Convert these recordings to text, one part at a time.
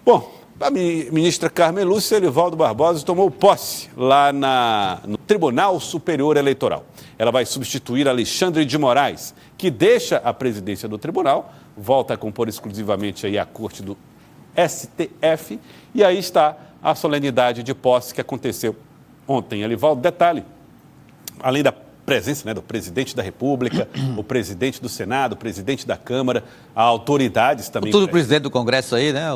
Bom, a ministra Carmen Lúcia Elivaldo Barbosa tomou posse lá no Tribunal Superior Eleitoral. Ela vai substituir Alexandre de Moraes, que deixa a presidência do tribunal, volta a compor exclusivamente aí a corte do STF, e aí está a solenidade de posse que aconteceu ontem. Elivaldo, detalhe, além da presença, né, do presidente da República, o presidente do Senado, o presidente da Câmara, autoridades também. Tudo o presidente do Congresso aí, né?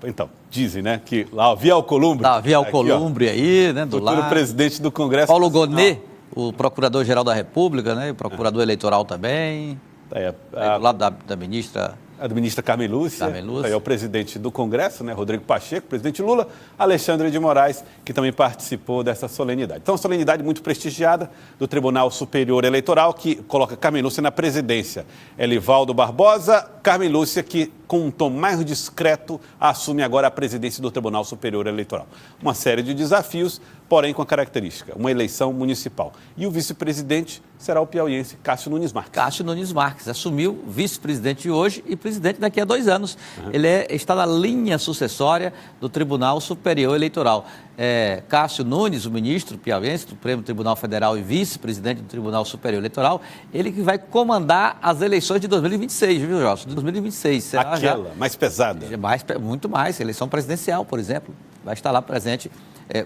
Então, dizem, né, que lá havia Alcolumbre. Havia Alcolumbre aí, né, do lado. O presidente do Congresso. Paulo Gonet, o procurador-geral da República, né, o procurador eleitoral também. Do lado da ministra... A ministra Carmen Lúcia. Aí é o presidente do Congresso, né, Rodrigo Pacheco, presidente Lula, Alexandre de Moraes, que também participou dessa solenidade. Então, solenidade muito prestigiada do Tribunal Superior Eleitoral, que coloca Carmen Lúcia na presidência. Elivaldo Barbosa, Carmen Lúcia, que com um tom mais discreto, assume agora a presidência do Tribunal Superior Eleitoral. Uma série de desafios, porém com a característica, uma eleição municipal. E o vice-presidente será o piauiense Cássio Nunes Marques. Cássio Nunes Marques assumiu vice-presidente hoje e presidente daqui a 2 anos. Ele está na linha sucessória do Tribunal Superior Eleitoral. Cássio Nunes, o ministro piauiense do Supremo Tribunal Federal e vice-presidente do Tribunal Superior Eleitoral, ele que vai comandar as eleições de 2026, viu, Jorge? De 2026. Será aquela mais pesada. Muito mais. Eleição presidencial, por exemplo. Vai estar lá presente,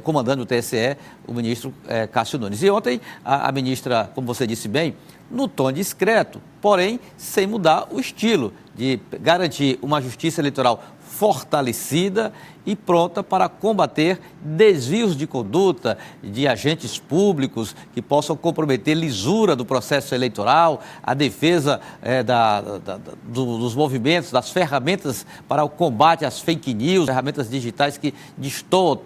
comandando o TSE, o ministro Cássio Nunes. E ontem, a ministra, como você disse bem, no tom discreto, porém sem mudar o estilo de garantir uma justiça eleitoral fortalecida e pronta para combater desvios de conduta de agentes públicos que possam comprometer lisura do processo eleitoral, a defesa dos movimentos, das ferramentas para o combate às fake news, ferramentas digitais que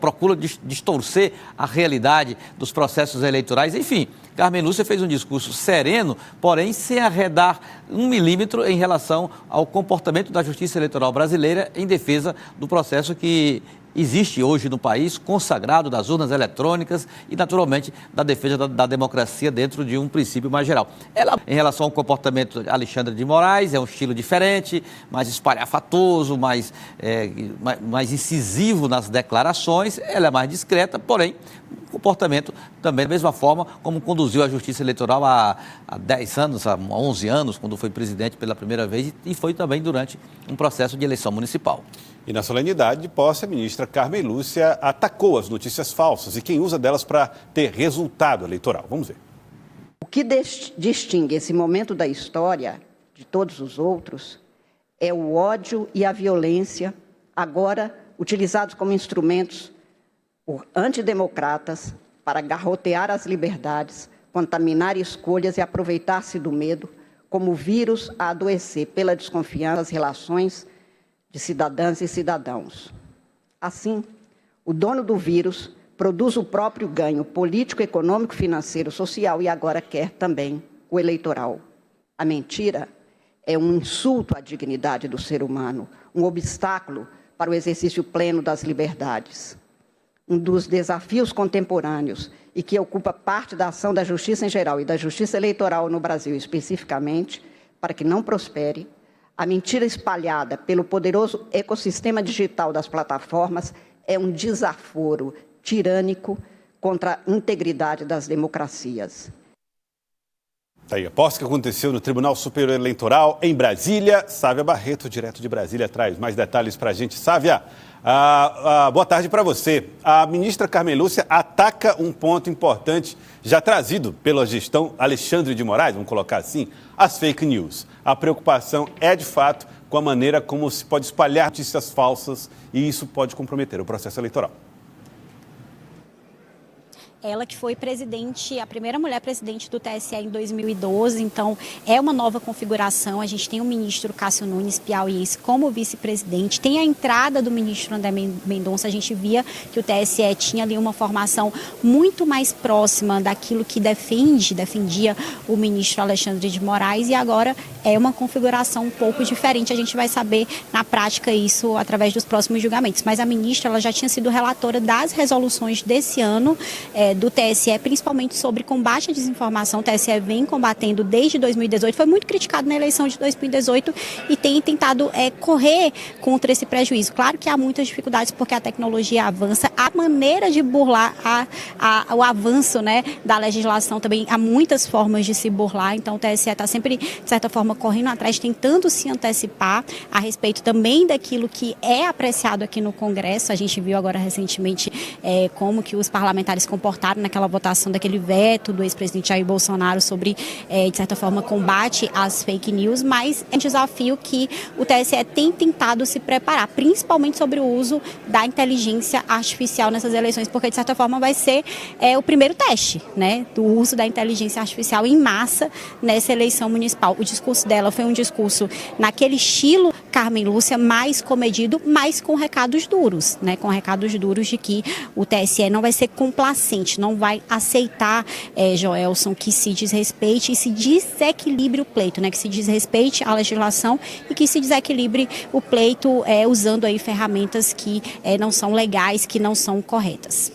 procuram distorcer a realidade dos processos eleitorais. Enfim, Carmen Lúcia fez um discurso sereno, porém sem arredar 1 milímetro em relação ao comportamento da justiça eleitoral brasileira em defesa do processo que existe hoje no país, consagrado das urnas eletrônicas e, naturalmente, da defesa da democracia dentro de um princípio mais geral. Ela, em relação ao comportamento de Alexandre de Moraes, é um estilo diferente, mais espalhafatoso, mais incisivo nas declarações, ela é mais discreta, porém, comportamento também da mesma forma como conduziu a justiça eleitoral há 10 anos, há 11 anos, quando foi presidente pela primeira vez e foi também durante um processo de eleição municipal. E na solenidade de posse, a ministra Carmen Lúcia atacou as notícias falsas e quem usa delas para ter resultado eleitoral. Vamos ver. O que distingue esse momento da história de todos os outros é o ódio e a violência, agora utilizados como instrumentos por antidemocratas para garrotear as liberdades, contaminar escolhas e aproveitar-se do medo como vírus a adoecer pela desconfiança das relações de cidadãs e cidadãos. Assim, o dono do vírus produz o próprio ganho político, econômico, financeiro, social e agora quer também o eleitoral. A mentira é um insulto à dignidade do ser humano, um obstáculo para o exercício pleno das liberdades. Um dos desafios contemporâneos e que ocupa parte da ação da justiça em geral e da justiça eleitoral no Brasil especificamente, para que não prospere, a mentira espalhada pelo poderoso ecossistema digital das plataformas é um desaforo tirânico contra a integridade das democracias. Tá aí, a posse que aconteceu no Tribunal Superior Eleitoral em Brasília. Sávia Barreto, direto de Brasília, traz mais detalhes para a gente. Sávia, boa tarde para você. A ministra Carmen Lúcia ataca um ponto importante já trazido pela gestão Alexandre de Moraes, vamos colocar assim, as fake news. A preocupação é, de fato, com a maneira como se pode espalhar notícias falsas e isso pode comprometer o processo eleitoral. Ela que foi presidente, a primeira mulher presidente do TSE em 2012, então é uma nova configuração. A gente tem o ministro Cássio Nunes piauiense como vice-presidente, tem a entrada do ministro André Mendonça. A gente via que o TSE tinha ali uma formação muito mais próxima daquilo que defendia o ministro Alexandre de Moraes e agora é uma configuração um pouco diferente. A gente vai saber na prática isso através dos próximos julgamentos. Mas a ministra ela já tinha sido relatora das resoluções desse ano, do TSE, principalmente sobre combate à desinformação. O TSE vem combatendo desde 2018, foi muito criticado na eleição de 2018 e tem tentado correr contra esse prejuízo. Claro que há muitas dificuldades porque a tecnologia avança, a maneira de burlar o avanço, né, da legislação também, há muitas formas de se burlar, então o TSE está sempre, de certa forma, correndo atrás, tentando se antecipar a respeito também daquilo que é apreciado aqui no Congresso. A gente viu agora recentemente como que os parlamentares se comportaram naquela votação daquele veto do ex-presidente Jair Bolsonaro sobre, de certa forma, combate às fake news, mas é um desafio que o TSE tem tentado se preparar, principalmente sobre o uso da inteligência artificial nessas eleições, porque, de certa forma, vai ser o primeiro teste, né, do uso da inteligência artificial em massa nessa eleição municipal. O discurso dela foi um discurso naquele estilo Carmen Lúcia, mais comedido, mas com recados duros, né, com recados duros de que o TSE não vai ser complacente, não vai aceitar, Joelson, que se desrespeite e se desequilibre o pleito, né, que se desrespeite a legislação e que se desequilibre o pleito usando aí ferramentas que não são legais, que não são corretas.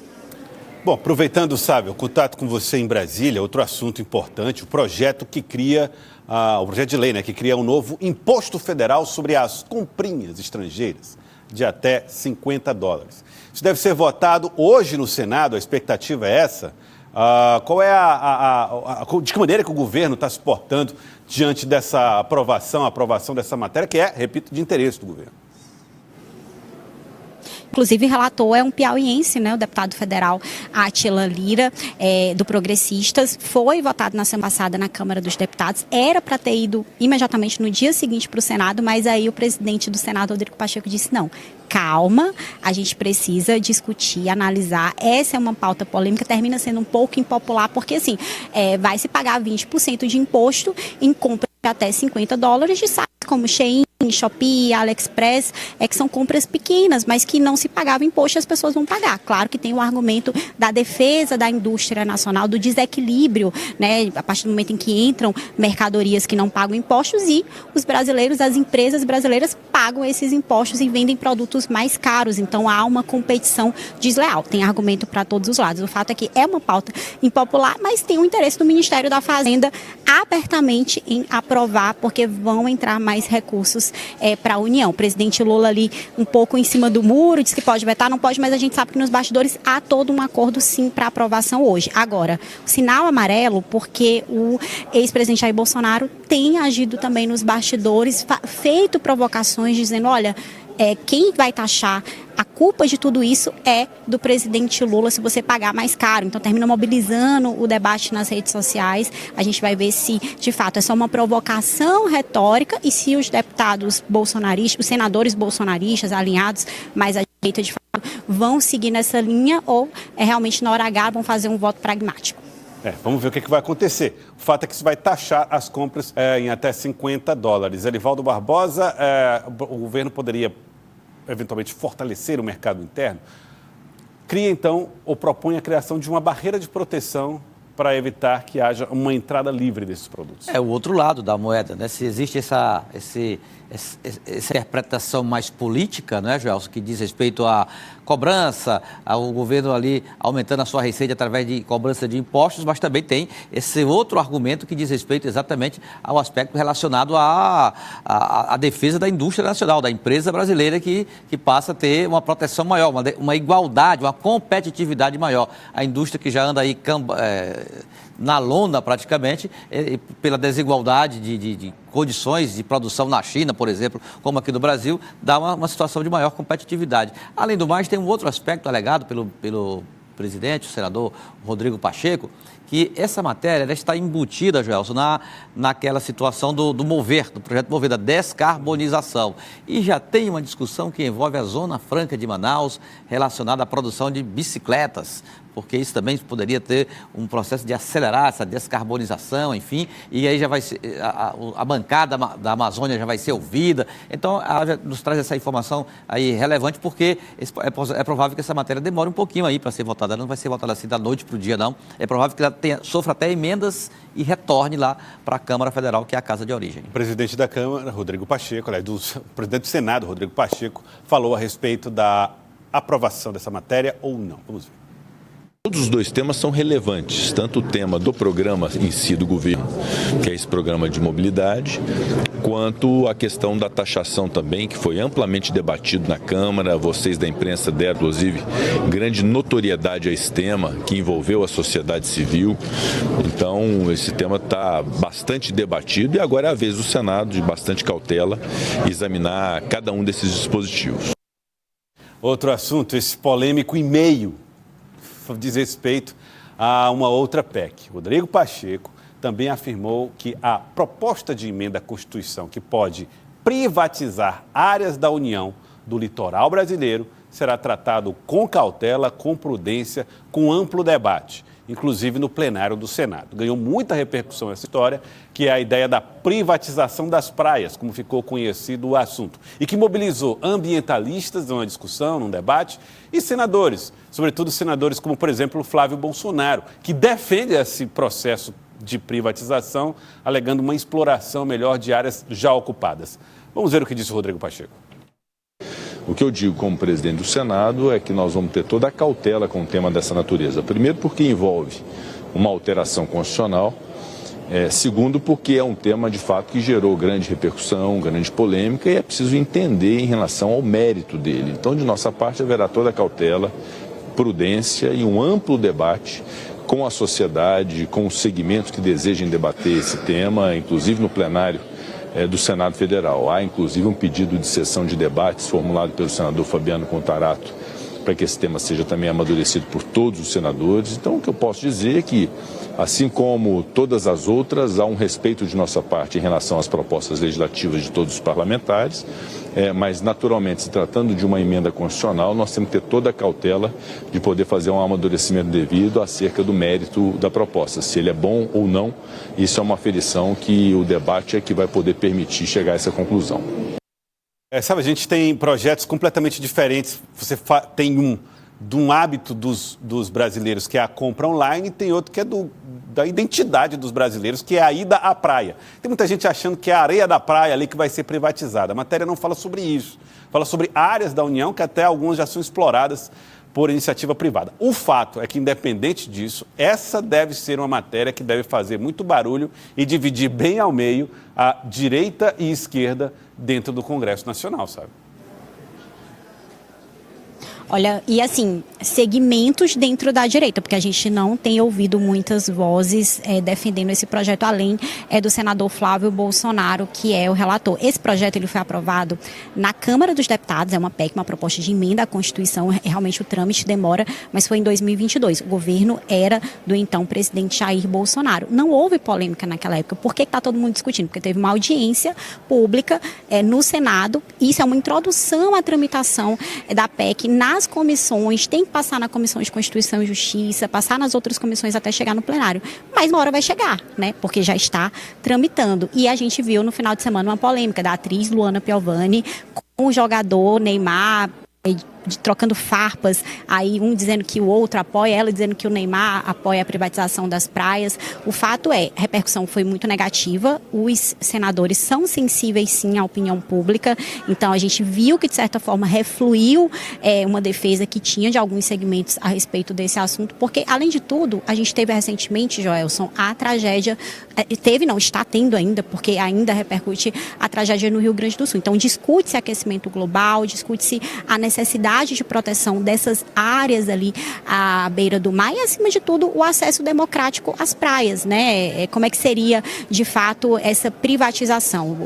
Bom, aproveitando, Sábio, o contato com você em Brasília, outro assunto importante, o projeto que cria, o projeto de lei, né, que cria um novo imposto federal sobre as comprinhas estrangeiras de até $50. Isso deve ser votado hoje no Senado, a expectativa é essa. Qual é de que maneira que o governo está se portando diante dessa aprovação dessa matéria, que é, repito, de interesse do governo? Inclusive, relator é um piauiense, né, o deputado federal Átila Lira, do Progressistas. Foi votado na semana passada na Câmara dos Deputados. Era para ter ido imediatamente no dia seguinte para o Senado, mas aí o presidente do Senado, Rodrigo Pacheco, disse não. Calma, a gente precisa discutir, analisar. Essa é uma pauta polêmica, termina sendo um pouco impopular, porque assim, vai se pagar 20% de imposto em compras de até $50 de sites como Shein, Shopee, AliExpress, que são compras pequenas, mas que não se pagava imposto e as pessoas vão pagar. Claro que tem o argumento da defesa da indústria nacional, do desequilíbrio, né, a partir do momento em que entram mercadorias que não pagam impostos e os brasileiros, as empresas brasileiras pagam esses impostos e vendem produtos mais caros. Então há uma competição desleal. Tem argumento para todos os lados. O fato é que é uma pauta impopular, mas tem o interesse do Ministério da Fazenda abertamente em aprovar, porque vão entrar mais recursos para a União. O presidente Lula ali um pouco em cima do muro, diz que pode vetar, não pode, mas a gente sabe que nos bastidores há todo um acordo sim para aprovação hoje. Agora, o sinal amarelo, porque o ex-presidente Jair Bolsonaro tem agido também nos bastidores, feito provocações dizendo, olha, quem vai taxar a culpa de tudo isso é do presidente Lula se você pagar mais caro. Então termina mobilizando o debate nas redes sociais. A gente vai ver se, de fato, é só uma provocação retórica e se os deputados bolsonaristas, os senadores bolsonaristas alinhados mais à direita, de fato, vão seguir nessa linha ou realmente na hora H vão fazer um voto pragmático. Vamos ver o que vai acontecer. O fato é que isso vai taxar as compras em até $50. Elivaldo Barbosa, o governo poderia eventualmente fortalecer o mercado interno, cria então ou propõe a criação de uma barreira de proteção para evitar que haja uma entrada livre desses produtos. É o outro lado da moeda, né? Se existe essa interpretação mais política, não é, Joelson, que diz respeito à cobrança, ao governo ali aumentando a sua receita através de cobrança de impostos, mas também tem esse outro argumento que diz respeito exatamente ao aspecto relacionado à defesa da indústria nacional, da empresa brasileira que passa a ter uma proteção maior, uma igualdade, uma competitividade maior. A indústria que já anda aí na lona praticamente, pela desigualdade de condições de produção na China, por exemplo, como aqui no Brasil, dá uma situação de maior competitividade. Além do mais, tem um outro aspecto alegado pelo presidente, o senador Rodrigo Pacheco, que essa matéria ela está embutida, Joelson, naquela situação do projeto Mover, da descarbonização. E já tem uma discussão que envolve a Zona Franca de Manaus, relacionada à produção de bicicletas, porque isso também poderia ter um processo de acelerar essa descarbonização, enfim, e aí já vai ser, a bancada da Amazônia já vai ser ouvida. Então, ela já nos traz essa informação aí relevante, porque é provável que essa matéria demore um pouquinho aí para ser votada. Ela não vai ser votada assim da noite para o dia, não. É provável que ela sofra até emendas e retorne lá para a Câmara Federal, que é a casa de origem. O presidente da Câmara, Rodrigo Pacheco, o presidente do Senado, Rodrigo Pacheco, falou a respeito da aprovação dessa matéria ou não. Vamos ver. Todos os dois temas são relevantes, tanto o tema do programa em si do governo, que é esse programa de mobilidade, quanto a questão da taxação também, que foi amplamente debatido na Câmara. Vocês da imprensa deram, inclusive, grande notoriedade a esse tema, que envolveu a sociedade civil. Então, esse tema está bastante debatido e agora é a vez do Senado, de bastante cautela, examinar cada um desses dispositivos. Outro assunto, esse polêmico e-mail, diz respeito a uma outra PEC. Rodrigo Pacheco também afirmou que a proposta de emenda à Constituição que pode privatizar áreas da União do litoral brasileiro será tratado com cautela, com prudência, com amplo debate, inclusive no plenário do Senado. Ganhou muita repercussão essa história, que é a ideia da privatização das praias, como ficou conhecido o assunto, e que mobilizou ambientalistas numa discussão, num debate, e senadores, sobretudo senadores como, por exemplo, Flávio Bolsonaro, que defende esse processo de privatização, alegando uma exploração melhor de áreas já ocupadas. Vamos ver o que disse o Rodrigo Pacheco. O que eu digo como presidente do Senado é que nós vamos ter toda a cautela com um tema dessa natureza. Primeiro, porque envolve uma alteração constitucional. Segundo, porque é um tema, de fato, que gerou grande repercussão, grande polêmica, e é preciso entender em relação ao mérito dele. Então, de nossa parte, haverá toda a cautela, prudência e um amplo debate com a sociedade, com os segmentos que desejem debater esse tema, inclusive no plenário do Senado Federal. Há, inclusive, um pedido de sessão de debates formulado pelo senador Fabiano Contarato para que esse tema seja também amadurecido por todos os senadores. Então, o que eu posso dizer é que, assim como todas as outras, há um respeito de nossa parte em relação às propostas legislativas de todos os parlamentares, mas, naturalmente, se tratando de uma emenda constitucional, nós temos que ter toda a cautela de poder fazer um amadurecimento devido acerca do mérito da proposta. Se ele é bom ou não, isso é uma aferição que o debate é que vai poder permitir chegar a essa conclusão. Sabe, a gente tem projetos completamente diferentes. Você tem de um hábito dos brasileiros, que é a compra online, e tem outro que é da identidade dos brasileiros, que é a ida à praia. Tem muita gente achando que é a areia da praia ali que vai ser privatizada. A matéria não fala sobre isso. Fala sobre áreas da União que até algumas já são exploradas por iniciativa privada. O fato é que, independente disso, essa deve ser uma matéria que deve fazer muito barulho e dividir bem ao meio a direita e esquerda dentro do Congresso Nacional, sabe? Olha, e assim, segmentos dentro da direita, porque a gente não tem ouvido muitas vozes defendendo esse projeto, além do senador Flávio Bolsonaro, que é o relator. Esse projeto ele foi aprovado na Câmara dos Deputados, é uma PEC, uma proposta de emenda à Constituição, realmente o trâmite demora, mas foi em 2022. O governo era do então presidente Jair Bolsonaro. Não houve polêmica naquela época. Por que está todo mundo discutindo? Porque teve uma audiência pública no Senado, isso é uma introdução à tramitação da PEC nas comissões, tem que passar na Comissão de Constituição e Justiça, passar nas outras comissões até chegar no plenário. Mas uma hora vai chegar, né? Porque já está tramitando. E a gente viu no final de semana uma polêmica da atriz Luana Piovani com o jogador Neymar, trocando farpas, aí um dizendo que o outro apoia, ela dizendo que o Neymar apoia a privatização das praias. O fato é, a repercussão foi muito negativa, os senadores são sensíveis sim à opinião pública, então a gente viu que de certa forma refluiu uma defesa que tinha de alguns segmentos a respeito desse assunto, porque além de tudo, a gente teve recentemente, Joelson, a tragédia, está tendo ainda, porque ainda repercute a tragédia no Rio Grande do Sul. Então discute-se aquecimento global, discute-se a necessidade de proteção dessas áreas ali à beira do mar e, acima de tudo, o acesso democrático às praias, né? Como é que seria, de fato, essa privatização?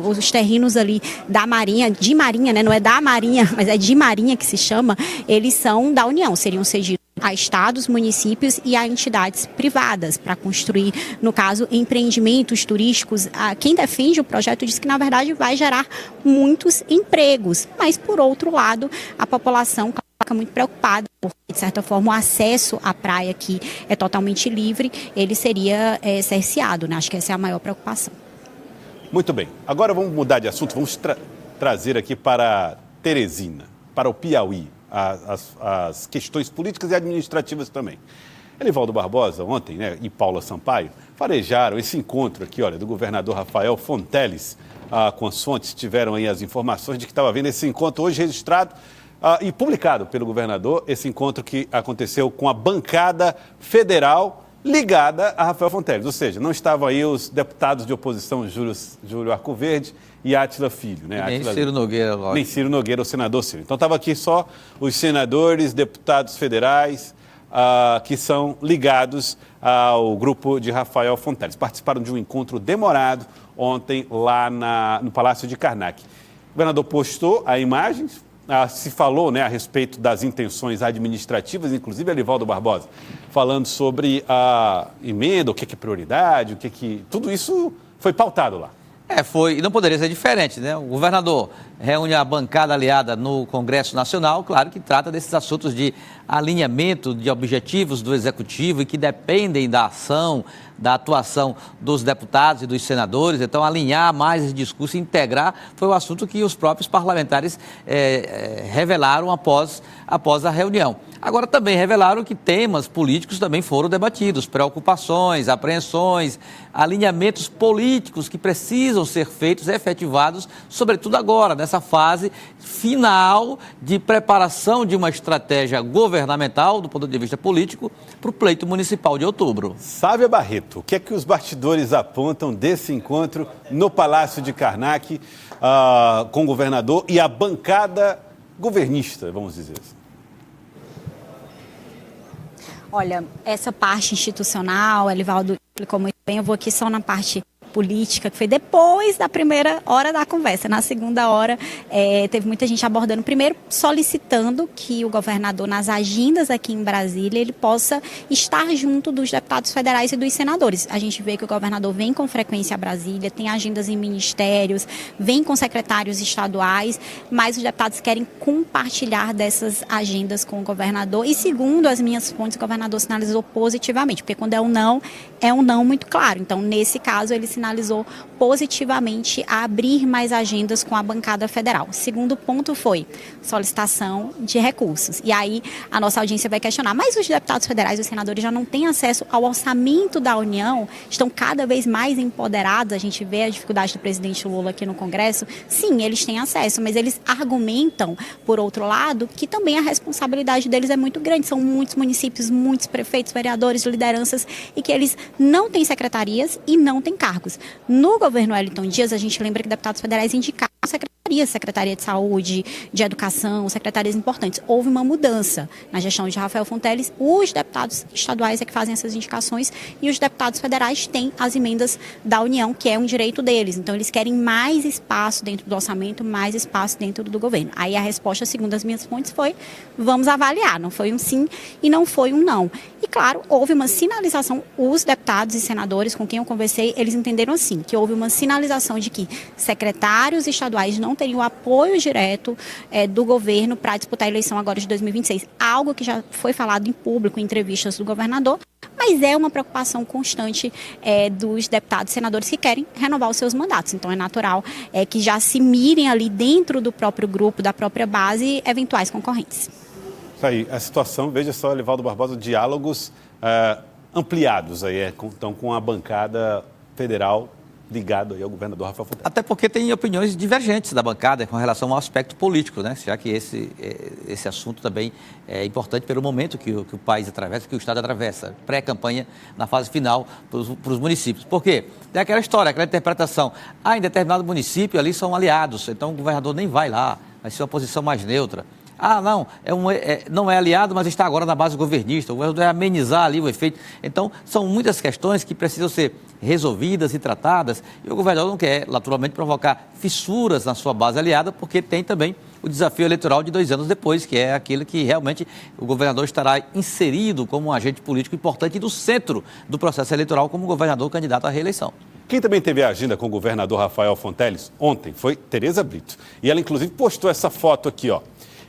Os terrenos ali da Marinha, de Marinha, né? Não é da Marinha, mas é de Marinha que se chama, eles são da União, seriam cedidos a estados, municípios e a entidades privadas para construir, no caso, empreendimentos turísticos. Quem defende o projeto diz que, na verdade, vai gerar muitos empregos, mas, por outro lado, a população fica muito preocupada, porque, de certa forma, o acesso à praia, que é totalmente livre, ele seria cerceado, né? Acho que essa é a maior preocupação. Muito bem. Agora vamos mudar de assunto, vamos trazer aqui para Teresina, para o Piauí, as questões políticas e administrativas também. Elivaldo Barbosa, ontem, né, e Paula Sampaio, farejaram esse encontro aqui, olha, do governador Rafael Fonteles com as fontes. Tiveram aí as informações de que estava havendo esse encontro hoje registrado e publicado pelo governador esse encontro que aconteceu com a bancada federal ligada a Rafael Fonteles. Ou seja, não estavam aí os deputados de oposição Júlio Arcoverde e Átila Filho. Né? Nem Átila, Ciro Nogueira. Lógico. Nem Ciro Nogueira, o senador Ciro. Então estava aqui só os senadores, deputados federais que são ligados ao grupo de Rafael Fonteles. Participaram de um encontro demorado ontem lá no Palácio de Karnak. O governador postou a imagem, se falou, né, a respeito das intenções administrativas, inclusive Elivaldo Barbosa, falando sobre a emenda, o que é prioridade, tudo isso foi pautado lá. E não poderia ser diferente, né? O governador reúne a bancada aliada no Congresso Nacional, claro que trata desses assuntos de alinhamento de objetivos do Executivo e que dependem da ação, da atuação dos deputados e dos senadores. Então, alinhar mais esse discurso e integrar foi o assunto que os próprios parlamentares revelaram após a reunião. Agora, também revelaram que temas políticos também foram debatidos, preocupações, apreensões, alinhamentos políticos que precisam ser feitos, efetivados, sobretudo agora, nessa fase final de preparação de uma estratégia governamental, do ponto de vista político, para o pleito municipal de outubro. Sávia Barreto, o que é que os bastidores apontam desse encontro no Palácio de Karnak com o governador e a bancada governista, vamos dizer assim? Olha, essa parte institucional, Elivaldo explicou muito bem, eu vou aqui só na parte política, que foi depois da primeira hora da conversa. Na segunda hora, teve muita gente abordando, primeiro solicitando que o governador, nas agendas aqui em Brasília, ele possa estar junto dos deputados federais e dos senadores. A gente vê que o governador vem com frequência a Brasília, tem agendas em ministérios, vem com secretários estaduais, mas os deputados querem compartilhar dessas agendas com o governador. E segundo as minhas fontes, o governador sinalizou positivamente, porque quando é um não muito claro. Então, nesse caso, ele sinalizou positivamente a abrir mais agendas com a bancada federal. O segundo ponto foi solicitação de recursos. E aí a nossa audiência vai questionar, mas os deputados federais e os senadores já não têm acesso ao orçamento da União, estão cada vez mais empoderados, a gente vê a dificuldade do presidente Lula aqui no Congresso. Sim, eles têm acesso, mas eles argumentam, por outro lado, que também a responsabilidade deles é muito grande. São muitos municípios, muitos prefeitos, vereadores, lideranças, e que eles não têm secretarias e não têm cargos. No governo Wellington Dias, a gente lembra que deputados federais indicaram Secretaria de Saúde, de Educação, secretarias importantes. Houve uma mudança na gestão de Rafael Fonteles. Os deputados estaduais é que fazem essas indicações e os deputados federais têm as emendas da União, que é um direito deles. Então, eles querem mais espaço dentro do orçamento, mais espaço dentro do governo. Aí a resposta, segundo as minhas fontes, foi: vamos avaliar. Não foi um sim e não foi um não. E, claro, houve uma sinalização. Os deputados e senadores com quem eu conversei, eles entenderam assim, que houve uma sinalização de que secretários estaduais não teriam o apoio direto do governo para disputar a eleição agora de 2026. Algo que já foi falado em público, em entrevistas do governador, mas é uma preocupação constante dos deputados e senadores que querem renovar os seus mandatos. Então, é natural que já se mirem ali dentro do próprio grupo, da própria base, eventuais concorrentes. Isso aí, a situação, veja só, Elivaldo Barbosa, diálogos ampliados aí, então, com a bancada federal ligado aí ao governador Rafael Fonteles. Até porque tem opiniões divergentes da bancada com relação ao aspecto político, né? Já que esse assunto também é importante pelo momento que o país atravessa, que o Estado atravessa, pré-campanha, na fase final, para os municípios. Por quê? Tem aquela história, aquela interpretação. Em determinado município ali são aliados, então o governador nem vai lá, vai ser uma posição mais neutra. Não, não é aliado, mas está agora na base governista. O governador vai amenizar ali o efeito. Então, são muitas questões que precisam ser resolvidas e tratadas. E o governador não quer, naturalmente, provocar fissuras na sua base aliada, porque tem também o desafio eleitoral de 2 anos depois, que é aquele que realmente o governador estará inserido como um agente político importante do centro do processo eleitoral, como governador candidato à reeleição. Quem também teve a agenda com o governador Rafael Fonteles ontem foi Tereza Brito. E ela, inclusive, postou essa foto aqui, ó.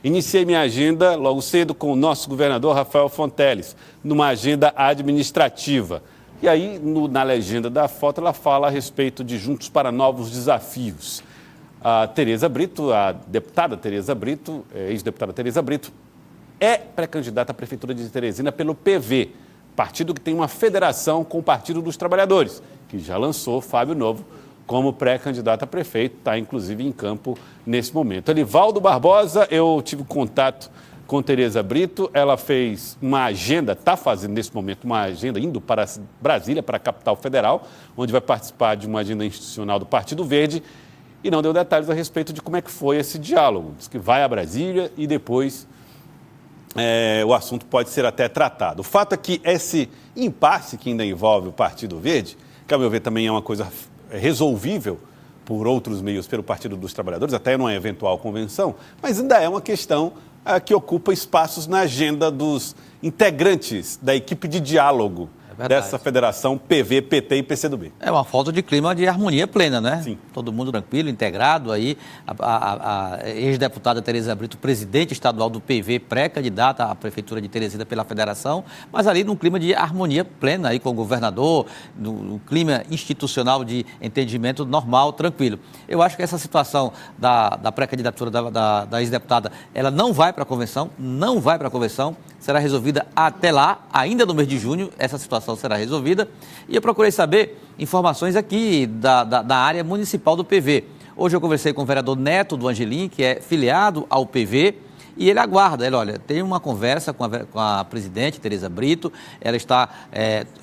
Iniciei minha agenda logo cedo com o nosso governador Rafael Fonteles, numa agenda administrativa. E aí, na legenda da foto, ela fala a respeito de Juntos para Novos Desafios. A Tereza Brito, a deputada Tereza Brito, ex-deputada Tereza Brito, é pré-candidata à Prefeitura de Teresina pelo PV, partido que tem uma federação com o Partido dos Trabalhadores, que já lançou Fábio Novo como pré-candidato a prefeito, está inclusive em campo nesse momento. Elivaldo Barbosa, eu tive contato com Tereza Brito, ela fez uma agenda, está fazendo nesse momento uma agenda, indo para Brasília, para a capital federal, onde vai participar de uma agenda institucional do Partido Verde, e não deu detalhes a respeito de como é que foi esse diálogo. Diz que vai a Brasília e depois o assunto pode ser até tratado. O fato é que esse impasse que ainda envolve o Partido Verde, que, a meu ver, também é uma coisa resolvível por outros meios pelo Partido dos Trabalhadores, até numa eventual convenção, mas ainda é uma questão que ocupa espaços na agenda dos integrantes da equipe de diálogo dessa federação PV, PT e PCdoB. É uma falta de clima de harmonia plena, né? Sim. Todo mundo tranquilo, integrado aí. A ex-deputada Tereza Brito, presidente estadual do PV, pré-candidata à prefeitura de Teresina pela federação, mas ali num clima de harmonia plena aí com o governador, no clima institucional de entendimento normal, tranquilo. Eu acho que essa situação da pré-candidatura da ex-deputada, ela não vai para a convenção, será resolvida até lá, ainda no mês de junho, essa situação será resolvida. E eu procurei saber informações aqui da área municipal do PV. Hoje eu conversei com o vereador Neto do Angelim, que é filiado ao PV, e ele aguarda. Olha, tem uma conversa com a presidente, Tereza Brito, ela está,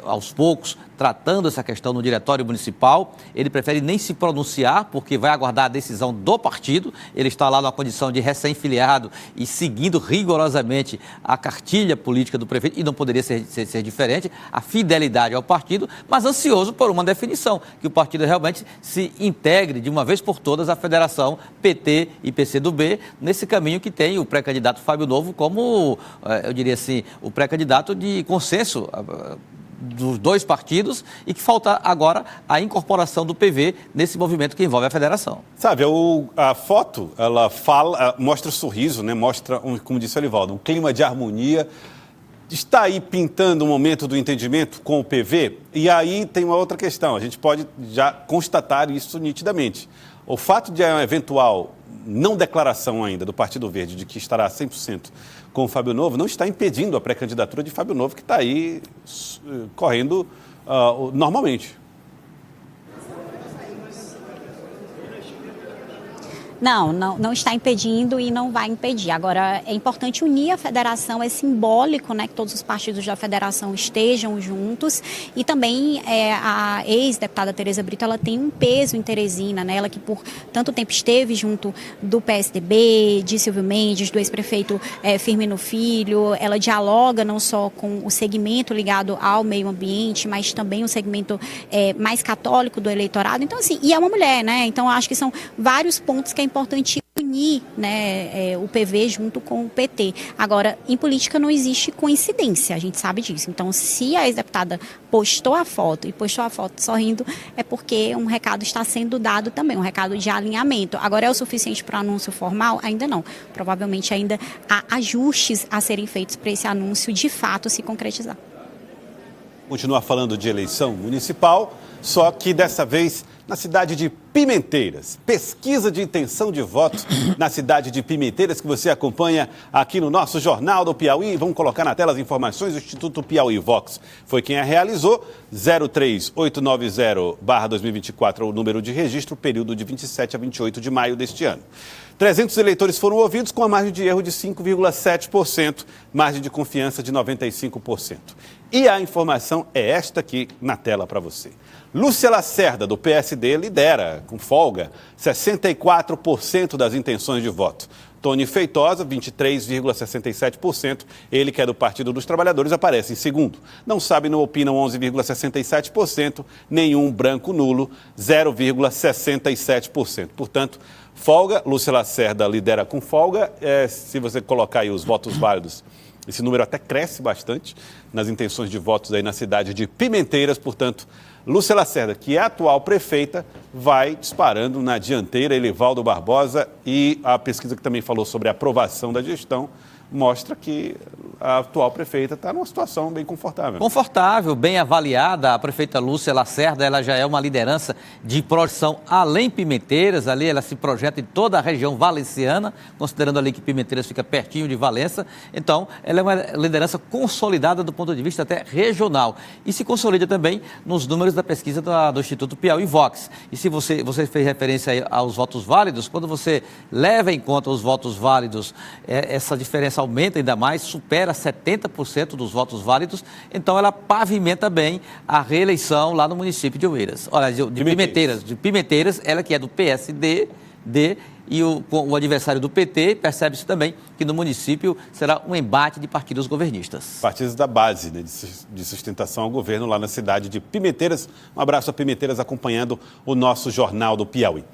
aos poucos, tratando essa questão no diretório municipal. Ele prefere nem se pronunciar, porque vai aguardar a decisão do partido. Ele está lá numa condição de recém-filiado e seguindo rigorosamente a cartilha política do prefeito, e não poderia ser diferente, a fidelidade ao partido, mas ansioso por uma definição, que o partido realmente se integre de uma vez por todas à federação PT e PCdoB, nesse caminho que tem o pré-candidato Fábio Novo como, eu diria assim, o pré-candidato de consenso dos dois partidos, e que falta agora a incorporação do PV nesse movimento que envolve a federação. Sabe, a foto, ela mostra o sorriso, né? Mostra, como disse o Elivaldo, um clima de harmonia. Está aí pintando o momento do entendimento com o PV, e aí tem uma outra questão, a gente pode já constatar isso nitidamente. O fato de uma eventual não declaração ainda do Partido Verde de que estará 100% com o Fábio Novo não está impedindo a pré-candidatura de Fábio Novo, que está aí correndo normalmente. Não está impedindo e não vai impedir. Agora, é importante unir a federação, é simbólico, né, que todos os partidos da federação estejam juntos, e também a ex-deputada Tereza Brito, ela tem um peso em Teresina, né, ela que por tanto tempo esteve junto do PSDB, de Silvio Mendes, do ex-prefeito Firmino Filho, ela dialoga não só com o segmento ligado ao meio ambiente, mas também o segmento mais católico do eleitorado. Então, assim, e é uma mulher, né, então acho que são vários pontos que é importante unir, né, o PV junto com o PT. Agora, em política não existe coincidência, a gente sabe disso. Então, se a ex-deputada postou a foto sorrindo, é porque um recado está sendo dado também, um recado de alinhamento. Agora, é o suficiente para o anúncio formal? Ainda não. Provavelmente ainda há ajustes a serem feitos para esse anúncio de fato se concretizar. Continuar falando de eleição municipal, só que dessa vez na cidade de Pimenteiras. Pesquisa de intenção de voto na cidade de Pimenteiras, que você acompanha aqui no nosso Jornal do Piauí. Vamos colocar na tela as informações. O Instituto Piauí Vox foi quem a realizou. 03890/2024 é o número de registro, período de 27 a 28 de maio deste ano. 300 eleitores foram ouvidos com a margem de erro de 5,7%, margem de confiança de 95%. E a informação é esta aqui na tela para você. Lúcia Lacerda, do PSD, lidera, com folga, 64% das intenções de voto. Tony Feitosa, 23,67%. Ele, que é do Partido dos Trabalhadores, aparece em segundo. Não sabe, não opinam, 11,67%. Nenhum branco nulo, 0,67%. Portanto, folga, Lúcia Lacerda lidera com folga. Se você colocar aí os votos válidos, esse número até cresce bastante nas intenções de votos aí na cidade de Pimenteiras. Portanto, Lúcia Lacerda, que é a atual prefeita, vai disparando na dianteira. Elivaldo Barbosa, e a pesquisa que também falou sobre a aprovação da gestão mostra que a atual prefeita está numa situação bem confortável. Confortável, bem avaliada. A prefeita Lúcia Lacerda, ela já é uma liderança de projeção além Pimenteiras. Ali ela se projeta em toda a região valenciana, considerando ali que Pimenteiras fica pertinho de Valença. Então, ela é uma liderança consolidada do ponto de vista até regional. E se consolida também nos números da pesquisa do Instituto Piauí Vox. E se você fez referência aí aos votos válidos, quando você leva em conta os votos válidos, essa diferença aumenta ainda mais, supera 70% dos votos válidos, então ela pavimenta bem a reeleição lá no município de Oeiras. Olha, de Pimenteiras, ela que é do PSD, e o adversário do PT, percebe-se também que no município será um embate de partidos governistas. Partidos da base, né, de sustentação ao governo lá na cidade de Pimenteiras. Um abraço a Pimenteiras acompanhando o nosso Jornal do Piauí.